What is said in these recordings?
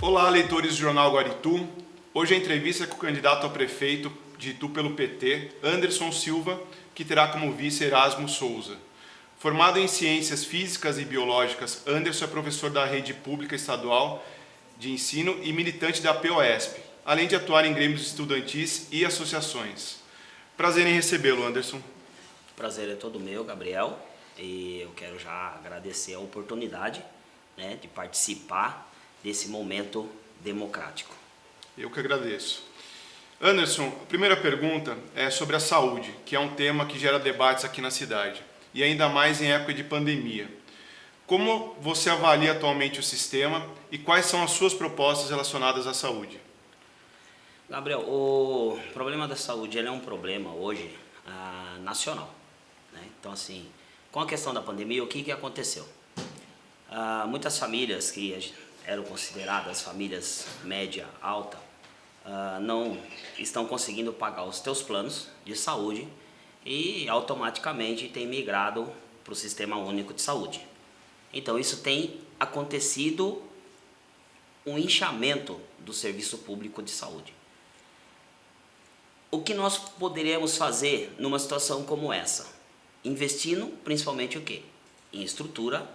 Olá, leitores do Jornal Guaritu. Hoje a entrevista é com o candidato a prefeito de Itu pelo PT, Anderson Silva, que terá como vice Erasmo Souza. Formado em Ciências Físicas e Biológicas, Anderson é professor da Rede Pública Estadual de Ensino e militante da POSP, além de atuar em grêmios estudantis e associações. Prazer em recebê-lo, Anderson. O prazer é todo meu, Gabriel, e eu quero já agradecer a oportunidade, de participar desse momento democrático. Eu que agradeço. Anderson, a primeira pergunta é sobre a saúde, que é um tema que gera debates aqui na cidade, e ainda mais em época de pandemia. Como você avalia atualmente o sistema e quais são as suas propostas relacionadas à saúde? Gabriel, o problema da saúde ele é um problema hoje nacional. Então, assim, com a questão da pandemia, o que aconteceu? Muitas famílias que eram consideradas famílias média, alta, não estão conseguindo pagar os seus planos de saúde e automaticamente têm migrado para o Sistema Único de Saúde. Então isso tem acontecido um inchamento do serviço público de saúde. O que nós poderíamos fazer numa situação como essa? Investindo principalmente o quê? Em estrutura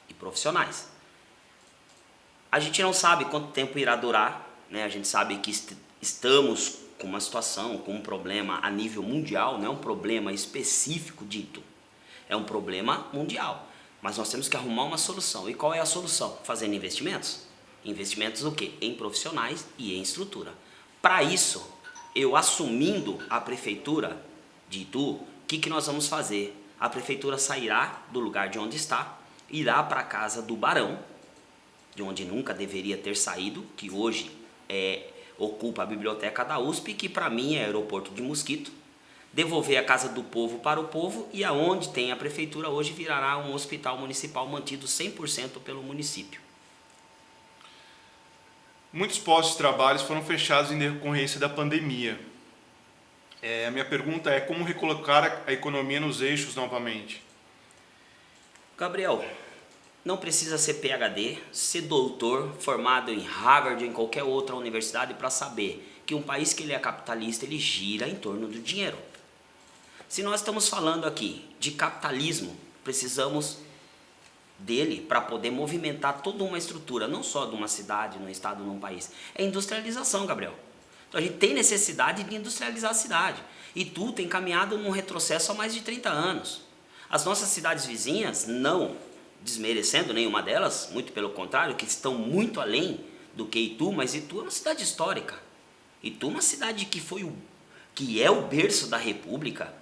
e profissionais. A gente não sabe quanto tempo irá durar, a gente sabe que estamos com uma situação, com um problema a nível mundial, não é um problema específico dito, é um problema mundial. Mas nós temos que arrumar uma solução. E qual é a solução? Fazendo investimentos. Investimentos o quê? Em profissionais e em estrutura. Para isso, eu assumindo a prefeitura de Itu, o que nós vamos fazer? A prefeitura sairá do lugar de onde está, irá para a casa do Barão, de onde nunca deveria ter saído, que hoje ocupa a biblioteca da USP, que para mim é aeroporto de mosquito, devolver a casa do povo para o povo e aonde tem a prefeitura hoje virará um hospital municipal mantido 100% pelo município. Muitos postos de trabalho foram fechados em decorrência da pandemia. A minha pergunta é como recolocar a economia nos eixos novamente? Gabriel, não precisa ser PhD, ser doutor, formado em Harvard ou em qualquer outra universidade para saber que um país que ele é capitalista, ele gira em torno do dinheiro. Se nós estamos falando aqui de capitalismo, precisamos dele para poder movimentar toda uma estrutura, não só de uma cidade, num estado, num país. É industrialização, Gabriel. Então a gente tem necessidade de industrializar a cidade. E tu tem caminhado num retrocesso há mais de 30 anos. As nossas cidades vizinhas, não desmerecendo nenhuma delas, muito pelo contrário, que estão muito além do que Itu, mas Itu é uma cidade histórica. Itu é uma cidade que é o berço da República.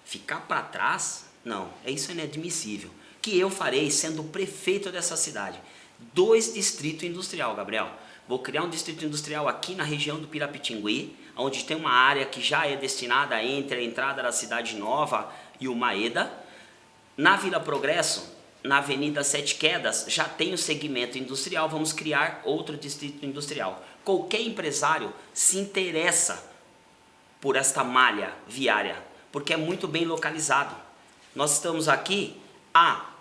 Ficar para trás, não, isso é inadmissível. Que eu farei sendo prefeito dessa cidade? 2 distritos industriais, Gabriel. Vou criar um distrito industrial aqui na região do Pirapitingui, onde tem uma área que já é destinada entre a entrada da Cidade Nova e o Maeda. Na Vila Progresso, na Avenida Sete Quedas, já tem o segmento industrial, vamos criar outro distrito industrial. Qualquer empresário se interessa por esta malha viária, porque é muito bem localizado. Nós estamos aqui a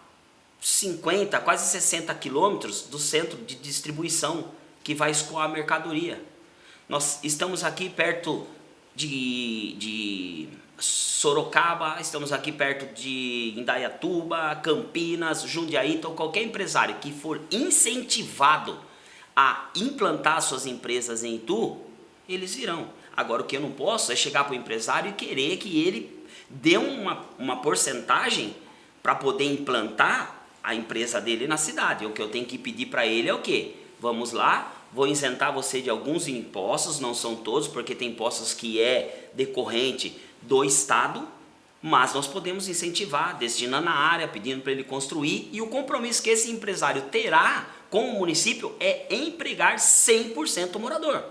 50, quase 60 quilômetros do centro de distribuição que vai escoar a mercadoria. Nós estamos aqui perto de Sorocaba, estamos aqui perto de Indaiatuba, Campinas, Jundiaí. Então qualquer empresário que for incentivado a implantar suas empresas em Itu, eles virão. Agora o que eu não posso é chegar para o empresário e querer que ele dê uma porcentagem para poder implantar a empresa dele na cidade. O que eu tenho que pedir para ele é o quê? Vamos lá, vou isentar você de alguns impostos, não são todos, porque tem impostos que é decorrente do Estado, mas nós podemos incentivar, destinando a área, pedindo para ele construir, e o compromisso que esse empresário terá com o município é empregar 100% o morador.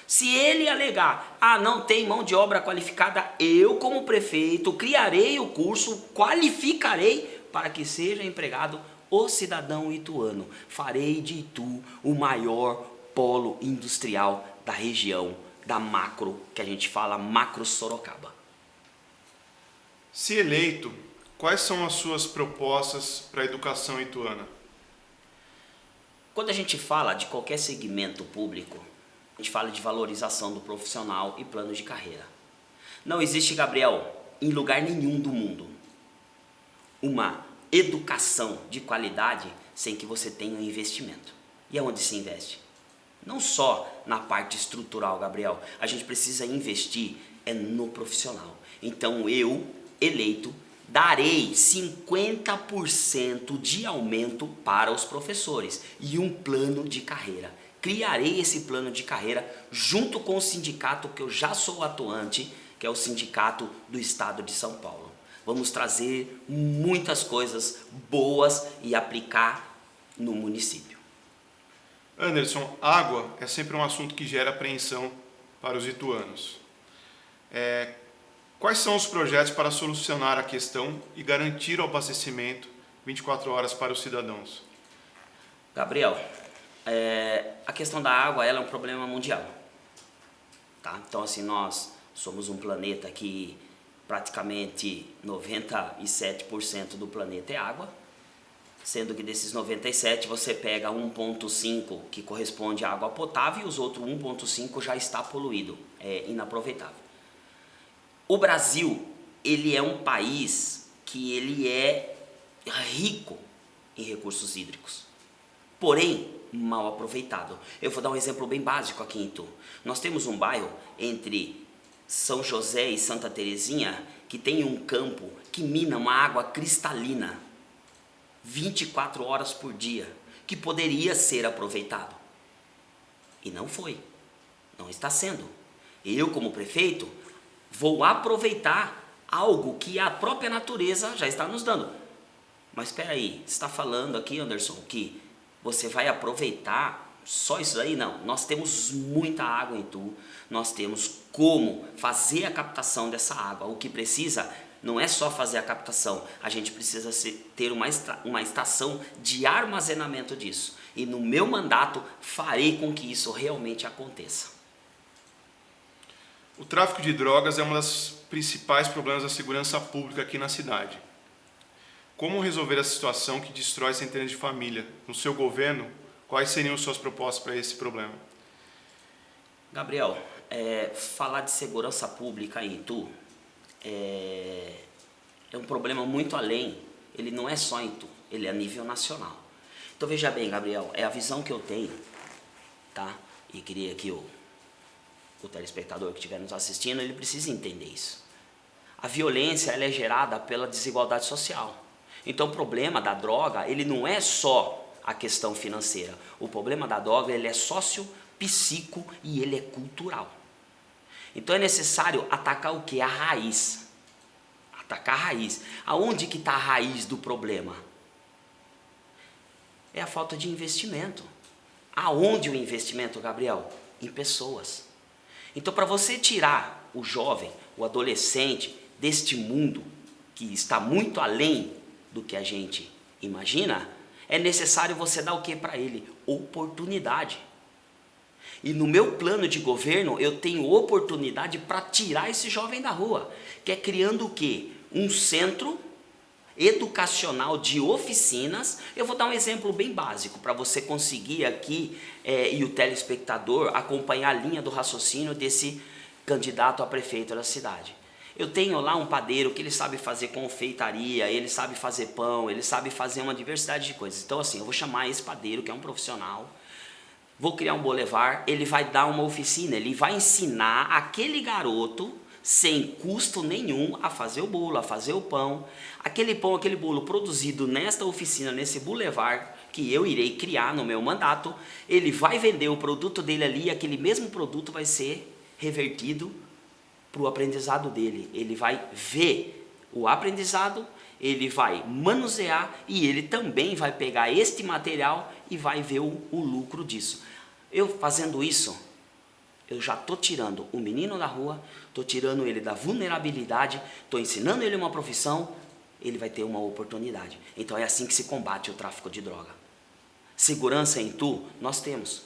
Se ele alegar, não tem mão de obra qualificada, eu como prefeito criarei o curso, qualificarei para que seja empregado o cidadão ituano. Farei de Itu o maior polo industrial da região, da macro, que a gente fala macro Sorocaba. Se eleito, quais são as suas propostas para a educação ituana? Quando a gente fala de qualquer segmento público, a gente fala de valorização do profissional e plano de carreira. Não existe, Gabriel, em lugar nenhum do mundo, uma educação de qualidade sem que você tenha um investimento. E aonde se investe? Não só na parte estrutural, Gabriel. A gente precisa investir no profissional. Então eu, eleito, darei 50% de aumento para os professores e um plano de carreira. Criarei esse plano de carreira junto com o sindicato que eu já sou atuante, que é o Sindicato do Estado de São Paulo. Vamos trazer muitas coisas boas e aplicar no município. Anderson, água é sempre um assunto que gera apreensão para os ituanos. Quais são os projetos para solucionar a questão e garantir o abastecimento 24 horas para os cidadãos? Gabriel, a questão da água ela é um problema mundial. Tá? Então, assim, nós somos um planeta que praticamente 97% do planeta é água, sendo que desses 97 você pega 1,5 que corresponde à água potável e os outros 1,5 já está poluído, é inaproveitável. O Brasil, ele é um país que ele é rico em recursos hídricos, porém mal aproveitado. Eu vou dar um exemplo bem básico aqui em Itu. Nós temos um bairro entre São José e Santa Terezinha que tem um campo que mina uma água cristalina 24 horas por dia, que poderia ser aproveitado. E não foi, não está sendo. Eu, como prefeito, vou aproveitar algo que a própria natureza já está nos dando. Mas espera aí, você está falando aqui, Anderson, que você vai aproveitar só isso aí? Não, nós temos muita água em Itu, nós temos como fazer a captação dessa água. O que precisa não é só fazer a captação, a gente precisa ter uma estação de armazenamento disso. E no meu mandato farei com que isso realmente aconteça. O tráfico de drogas é um dos principais problemas da segurança pública aqui na cidade. Como resolver essa situação que destrói centenas de famílias? No seu governo, quais seriam suas propostas para esse problema? Gabriel, falar de segurança pública em Itu é um problema muito além. Ele não é só em Itu, ele é a nível nacional. Então veja bem, Gabriel, é a visão que eu tenho, tá? E queria que o telespectador que estiver nos assistindo, ele precisa entender isso. A violência ela é gerada pela desigualdade social. Então o problema da droga, ele não é só a questão financeira. O problema da droga, ele é socio-psíquico e ele é cultural. Então é necessário atacar o que? A raiz. Atacar a raiz. Aonde que está a raiz do problema? É a falta de investimento. Aonde o investimento, Gabriel? Em pessoas. Então, para você tirar o jovem, o adolescente, deste mundo que está muito além do que a gente imagina, é necessário você dar o que para ele? Oportunidade. E no meu plano de governo, eu tenho oportunidade para tirar esse jovem da rua, que é criando o quê? Um centro educacional de oficinas. Eu vou dar um exemplo bem básico para você conseguir aqui e o telespectador acompanhar a linha do raciocínio desse candidato a prefeito da cidade. Eu tenho lá um padeiro que ele sabe fazer confeitaria, ele sabe fazer pão, ele sabe fazer uma diversidade de coisas. Então assim, eu vou chamar esse padeiro que é um profissional, vou criar um boulevard, ele vai dar uma oficina, ele vai ensinar aquele garoto sem custo nenhum a fazer o bolo, a fazer o pão. Aquele pão, aquele bolo produzido nesta oficina, nesse boulevard que eu irei criar no meu mandato, ele vai vender o produto dele ali e aquele mesmo produto vai ser revertido para o aprendizado dele. Ele vai ver o aprendizado, ele vai manusear e ele também vai pegar este material e vai ver o lucro disso. Eu fazendo isso, eu já estou tirando o menino da rua, estou tirando ele da vulnerabilidade, estou ensinando ele uma profissão, ele vai ter uma oportunidade. Então é assim que se combate o tráfico de droga. Segurança em Itu, nós temos.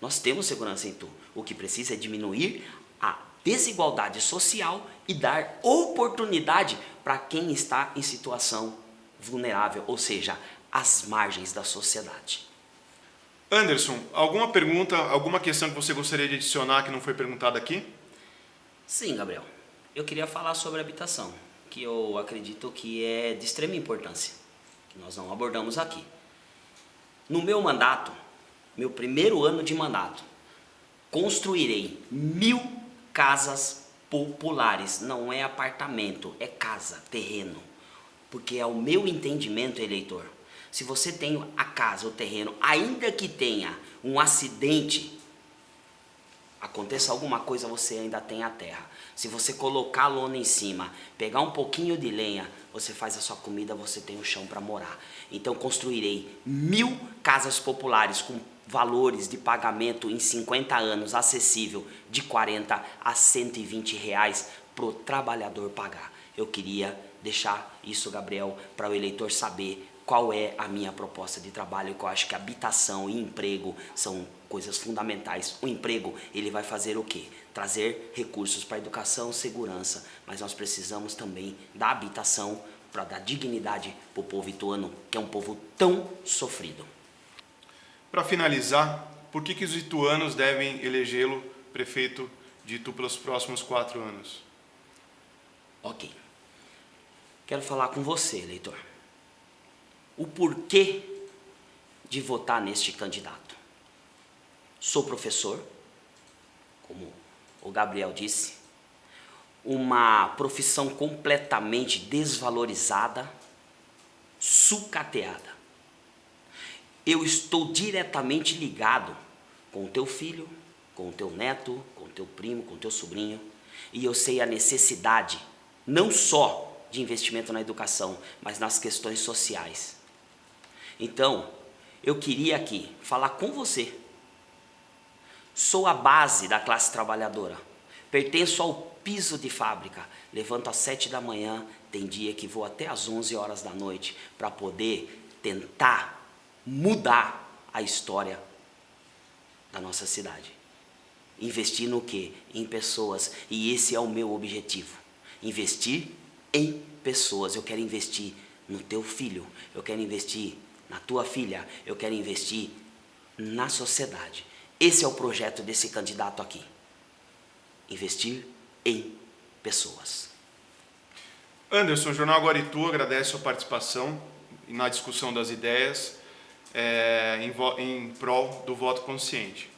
Nós temos segurança em Itu. O que precisa é diminuir a desigualdade social e dar oportunidade para quem está em situação vulnerável, ou seja, às margens da sociedade. Anderson, alguma pergunta, alguma questão que você gostaria de adicionar que não foi perguntada aqui? Sim, Gabriel. Eu queria falar sobre habitação, que eu acredito que é de extrema importância, que nós não abordamos aqui. No meu mandato, meu primeiro ano de mandato, construirei 1000 casas populares. Não é apartamento, é casa, terreno. Porque é o meu entendimento, eleitor. Se você tem a casa, o terreno, ainda que tenha um acidente, aconteça alguma coisa, você ainda tem a terra. Se você colocar a lona em cima, pegar um pouquinho de lenha, você faz a sua comida, você tem o chão para morar. Então construirei 1000 casas populares com valores de pagamento em 50 anos acessível de 40 a 120 reais para o trabalhador pagar. Eu queria deixar isso, Gabriel, para o eleitor saber qual é a minha proposta de trabalho, que eu acho que habitação e emprego são coisas fundamentais. O emprego, ele vai fazer o quê? Trazer recursos para educação, segurança, mas nós precisamos também da habitação para dar dignidade para o povo ituano, que é um povo tão sofrido. Para finalizar, por que os ituanos devem elegê-lo prefeito de Itu pelos próximos 4 anos? Ok. Quero falar com você, eleitor. O porquê de votar neste candidato. Sou professor, como o Gabriel disse, uma profissão completamente desvalorizada, sucateada. Eu estou diretamente ligado com o teu filho, com o teu neto, com o teu primo, com o teu sobrinho, e eu sei a necessidade, não só de investimento na educação, mas nas questões sociais. Então, eu queria aqui falar com você. Sou a base da classe trabalhadora. Pertenço ao piso de fábrica. Levanto às 7 da manhã, tem dia que vou até às 11 horas da noite para poder tentar mudar a história da nossa cidade. Investir no quê? Em pessoas. E esse é o meu objetivo. Investir em pessoas. Eu quero investir no teu filho. Eu quero investir na tua filha, eu quero investir na sociedade. Esse é o projeto desse candidato aqui. Investir em pessoas. Anderson, o Jornal Agora Itu agradece a sua participação na discussão das ideias em prol do voto consciente.